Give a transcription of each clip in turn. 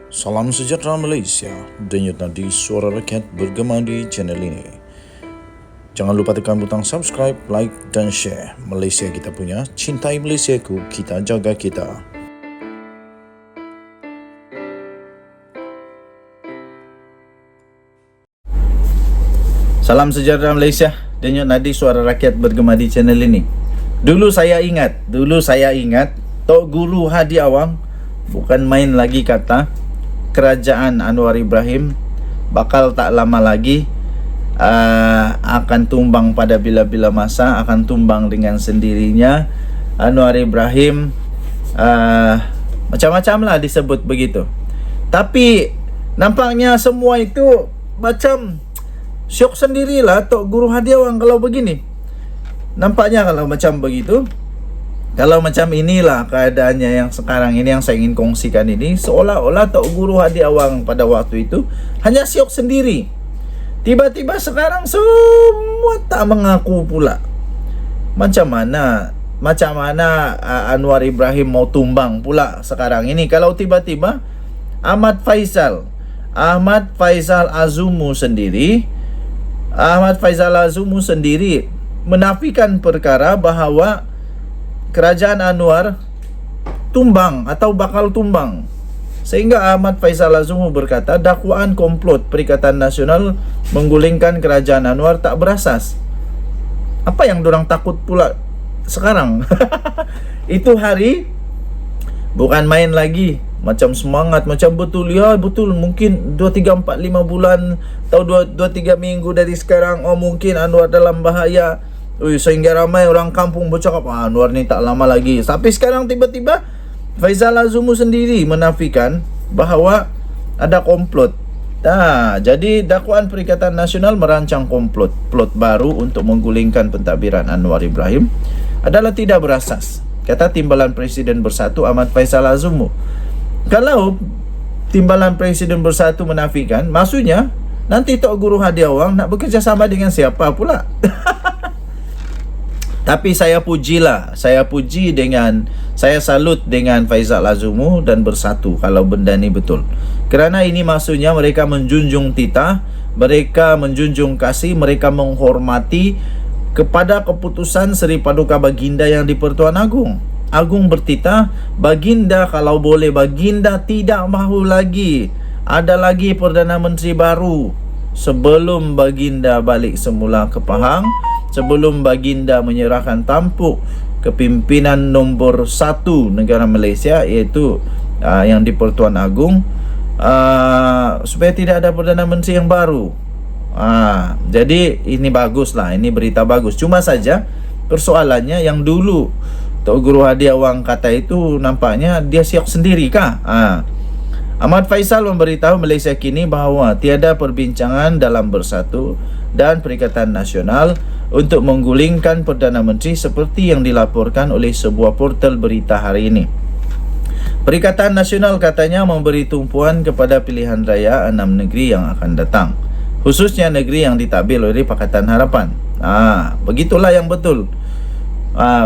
Salam sejahtera Malaysia, denyut nadi suara rakyat bergema di channel ini. Jangan lupa tekan butang subscribe, like dan share. Malaysia kita punya, cintai Malaysiaku, kita jaga kita. Salam sejahtera Malaysia, denyut nadi suara rakyat bergema di channel ini. Dulu saya ingat, Tok Guru Hadi Awang bukan main lagi kata kerajaan Anwar Ibrahim bakal tak lama lagi akan tumbang pada bila-bila masa, akan tumbang dengan sendirinya. Anwar Ibrahim macam-macam lah disebut begitu. Tapi nampaknya semua itu macam syok sendirilah Tok Guru Hadi Awang kalau begini. Nampaknya kalau macam begitu, kalau macam inilah keadaannya yang sekarang ini, yang saya ingin kongsikan ini, seolah-olah Tok Guru Hadi Awang pada waktu itu hanya syok sendiri. Tiba-tiba sekarang semua tak mengaku pula. Macam mana Anwar Ibrahim mau tumbang pula sekarang ini kalau tiba-tiba Ahmad Faisal Azumu sendiri menafikan perkara bahawa kerajaan Anwar tumbang atau bakal tumbang, sehingga Ahmad Faisal Azumu berkata dakwaan komplot Perikatan Nasional menggulingkan kerajaan Anwar tak berasas. Apa yang dorang takut pula sekarang? Itu hari bukan main lagi, macam semangat, macam betul, ya betul, mungkin 2, 3, 4, 5 bulan atau 2, 3 minggu dari sekarang, oh mungkin Anwar dalam bahaya. Sehingga ramai orang kampung bercakap Anwar ni tak lama lagi. Tapi sekarang tiba-tiba Faisal Azumu sendiri menafikan bahawa ada komplot. Jadi dakwaan Perikatan Nasional merancang plot baru untuk menggulingkan pentadbiran Anwar Ibrahim adalah tidak berasas, kata Timbalan Presiden Bersatu Ahmad Faisal Azumu. Kalau Timbalan Presiden Bersatu menafikan, maksudnya nanti Tok Guru Hadi Awang nak bekerjasama dengan siapa pula? Tapi saya salut dengan Faisal Azumu dan Bersatu kalau benda ni betul. Kerana ini maksudnya mereka menjunjung titah, mereka menjunjung kasih, mereka menghormati kepada keputusan Seri Paduka Baginda yang di Pertuan Agong. Agung bertitah, Baginda kalau boleh, Baginda tidak mahu lagi ada lagi Perdana Menteri baru sebelum Baginda balik semula ke Pahang, sebelum Baginda menyerahkan tampuk kepimpinan nombor 1 negara Malaysia, iaitu yang di Pertuan Agong, supaya tidak ada Perdana Menteri yang baru. Jadi ini baguslah, ini berita bagus. Cuma saja persoalannya yang dulu Tok Guru Hadi Awang kata itu nampaknya dia siok sendiri kah? Ahmad Faisal memberitahu Malaysia Kini bahawa tiada perbincangan dalam Bersatu dan Perikatan Nasional untuk menggulingkan Perdana Menteri seperti yang dilaporkan oleh sebuah portal berita hari ini. Perikatan Nasional katanya memberi tumpuan kepada pilihan raya 6 negeri yang akan datang, khususnya negeri yang ditadbir oleh Pakatan Harapan. Begitulah yang betul.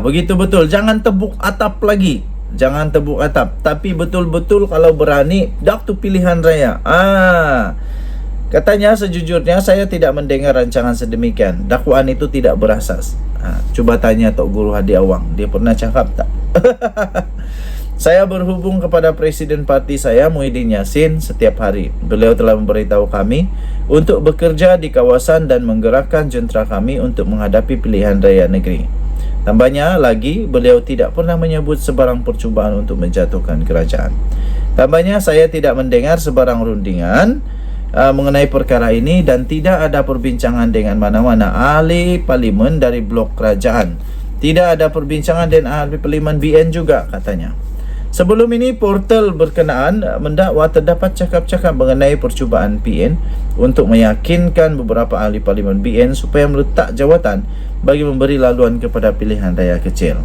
Begitu betul. Jangan tebuk atap lagi. Jangan tebuk atap, tapi betul-betul kalau berani dak tu pilihan raya. Katanya sejujurnya saya tidak mendengar rancangan sedemikian. Dakwaan itu tidak berasas. Cuba tanya Tok Guru Hadi Awang, dia pernah cakap tak? Saya berhubung kepada Presiden Parti saya, Muhyiddin Yassin, setiap hari. Beliau telah memberitahu kami untuk bekerja di kawasan dan menggerakkan jentera kami untuk menghadapi pilihan raya negeri. Tambahnya lagi, beliau tidak pernah menyebut sebarang percubaan untuk menjatuhkan kerajaan. Tambahnya, saya tidak mendengar sebarang rundingan mengenai perkara ini dan tidak ada perbincangan dengan mana-mana ahli parlimen dari blok kerajaan. Tidak ada perbincangan dengan ahli parlimen BN juga, katanya. Sebelum ini, portal berkenaan mendakwa terdapat cakap-cakap mengenai percubaan PN untuk meyakinkan beberapa ahli parlimen BN supaya meletak jawatan bagi memberi laluan kepada pilihan raya kecil.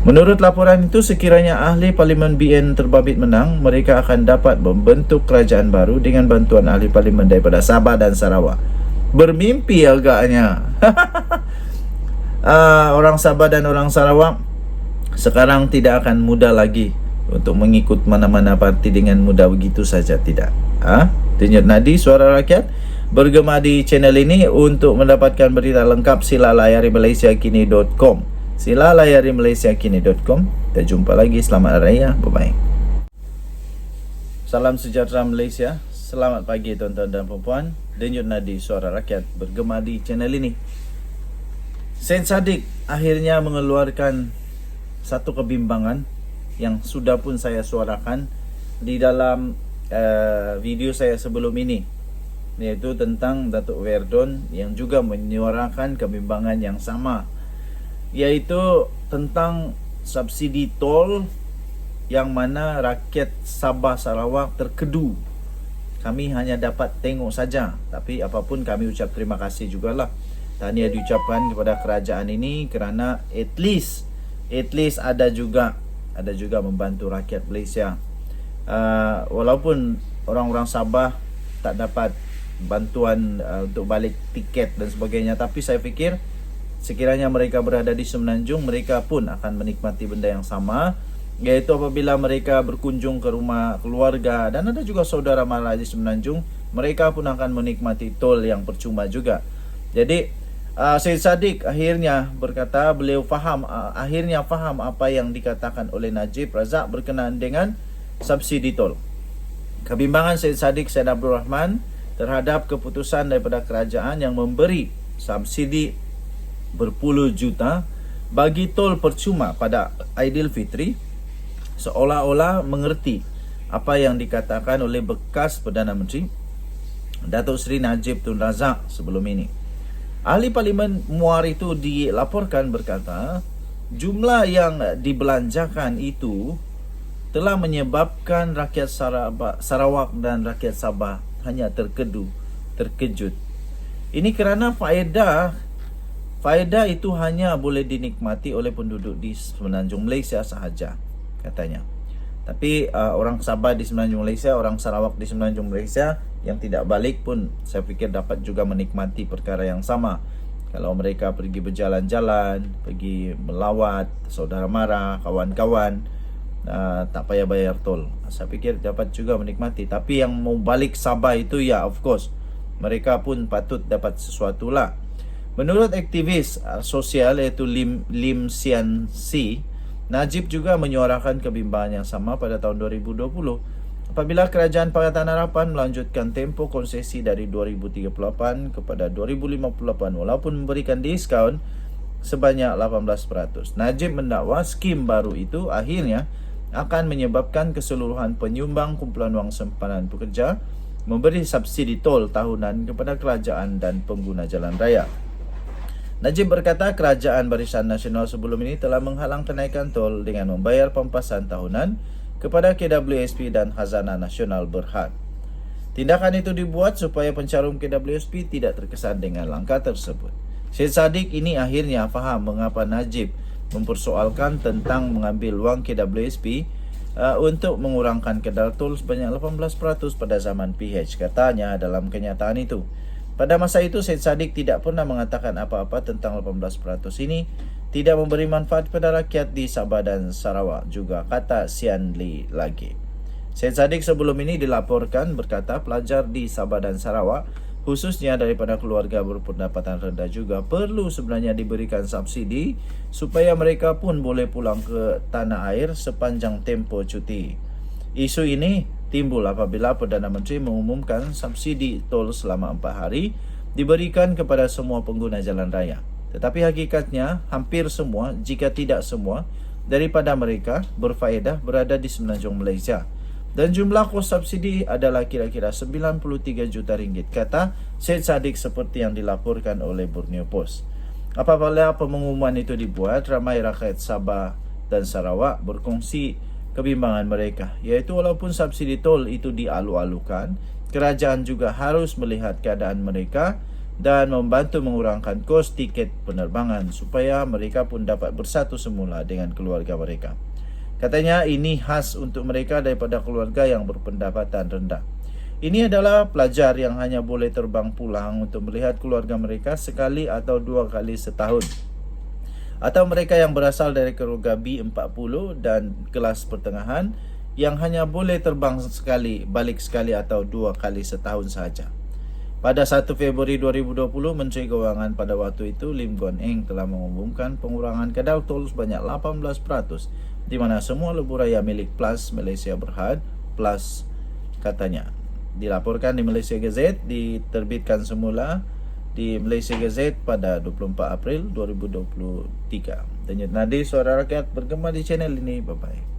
Menurut laporan itu, sekiranya ahli parlimen BN terbabit menang, mereka akan dapat membentuk kerajaan baru dengan bantuan ahli parlimen daripada Sabah dan Sarawak. Bermimpi agaknya. Orang Sabah dan orang Sarawak sekarang tidak akan mudah lagi untuk mengikut mana-mana parti dengan mudah begitu saja, tidak. Denyut nadi suara rakyat bergema di channel ini. Untuk mendapatkan berita lengkap sila layari malaysiakini.com. Sila layari malaysiakini.com. Kita jumpa lagi. Selamat Hari Raya. Bye-bye. Salam sejahtera Malaysia. Selamat pagi tuan-tuan dan puan-puan. Denyut nadi suara rakyat bergema di channel ini. Syed Saddiq akhirnya mengeluarkan satu kebimbangan yang sudah pun saya suarakan di dalam video saya sebelum ini, yaitu tentang Datuk Verdon yang juga menyuarakan kebimbangan yang sama, yaitu tentang subsidi tol yang mana rakyat Sabah Sarawak terkedu. Kami hanya dapat tengok saja, tapi apapun kami ucap terima kasih jugalah. Tahniah diucapkan kepada kerajaan ini kerana at least ada juga membantu rakyat Malaysia. Walaupun orang-orang Sabah tak dapat bantuan untuk balik tiket dan sebagainya, tapi saya fikir sekiranya mereka berada di Semenanjung, mereka pun akan menikmati benda yang sama, yaitu apabila mereka berkunjung ke rumah keluarga dan ada juga saudara mara di Semenanjung, mereka pun akan menikmati tol yang percuma juga. Jadi Syed Saddiq akhirnya berkata beliau akhirnya faham apa yang dikatakan oleh Najib Razak berkenaan dengan subsidi tol. Kebimbangan Syed Saddiq Syed Abdul Rahman terhadap keputusan daripada kerajaan yang memberi subsidi berpuluh juta bagi tol percuma pada Aidilfitri, seolah-olah mengerti apa yang dikatakan oleh bekas Perdana Menteri Datuk Seri Najib Tun Razak sebelum ini. Ahli Parlimen Muar itu dilaporkan berkata jumlah yang dibelanjakan itu telah menyebabkan rakyat Sarawak dan rakyat Sabah hanya terkejut. Ini kerana faedah itu hanya boleh dinikmati oleh penduduk di Semenanjung Malaysia sahaja, katanya. Tapi orang Sabah di Semenanjung Malaysia, orang Sarawak di Semenanjung Malaysia yang tidak balik pun saya fikir dapat juga menikmati perkara yang sama. Kalau mereka pergi berjalan-jalan, pergi melawat saudara mara, kawan-kawan, tak payah bayar tol, saya fikir dapat juga menikmati. Tapi yang mau balik Sabah itu ya of course mereka pun patut dapat sesuatu lah. Menurut aktivis sosial iaitu Lim Sian Si, Najib juga menyuarakan kebimbangan yang sama pada tahun 2020 apabila Kerajaan Pakatan Harapan melanjutkan tempoh konsesi dari 2038 kepada 2058 walaupun memberikan diskaun sebanyak 18%. Najib mendakwa skim baru itu akhirnya akan menyebabkan keseluruhan penyumbang kumpulan wang simpanan pekerja memberi subsidi tol tahunan kepada kerajaan dan pengguna jalan raya. Najib berkata Kerajaan Barisan Nasional sebelum ini telah menghalang kenaikan tol dengan membayar pampasan tahunan kepada KWSP dan Khazanah Nasional Berhad. Tindakan itu dibuat supaya pencarum KWSP tidak terkesan dengan langkah tersebut. Syed Saddiq ini akhirnya faham mengapa Najib mempersoalkan tentang mengambil wang KWSP untuk mengurangkan kadar tol sebanyak 18% pada zaman PH, katanya dalam kenyataan itu. Pada masa itu Syed Saddiq tidak pernah mengatakan apa-apa tentang 18% ini tidak memberi manfaat pada rakyat di Sabah dan Sarawak juga, kata Sian Lee lagi. Syed Saddiq sebelum ini dilaporkan berkata pelajar di Sabah dan Sarawak khususnya daripada keluarga berpendapatan rendah juga perlu sebenarnya diberikan subsidi supaya mereka pun boleh pulang ke tanah air sepanjang tempoh cuti. Isu ini timbul apabila Perdana Menteri mengumumkan subsidi tol selama 4 hari diberikan kepada semua pengguna jalan raya. Tetapi hakikatnya hampir semua, jika tidak semua, daripada mereka berfaedah berada di Semenanjung Malaysia. Dan jumlah kos subsidi adalah kira-kira 93 juta ringgit, kata Syed Saddiq seperti yang dilaporkan oleh Borneo Post. Apabila pengumuman itu dibuat, ramai rakyat Sabah dan Sarawak berkongsi kebimbangan mereka, iaitu walaupun subsidi tol itu dialu-alukan, kerajaan juga harus melihat keadaan mereka dan membantu mengurangkan kos tiket penerbangan supaya mereka pun dapat bersatu semula dengan keluarga mereka. Katanya ini khas untuk mereka daripada keluarga yang berpendapatan rendah. Ini adalah pelajar yang hanya boleh terbang pulang untuk melihat keluarga mereka sekali atau 2 kali setahun. atau mereka yang berasal dari keluarga B40 dan kelas pertengahan yang hanya boleh terbang sekali, balik sekali atau 2 kali setahun sahaja. Pada 1 Februari 2020, Menteri Keuangan pada waktu itu Lim Guan Eng telah mengumumkan pengurangan kadar tol sebanyak 18%, di mana semua lebuh raya milik Plus Malaysia Berhad Plus, katanya. Dilaporkan di Malaysia Gazette, diterbitkan semula di Malaysia Gazette pada 24 April 2023. Denyut nadi suara rakyat bergema di channel ini. Bye-bye.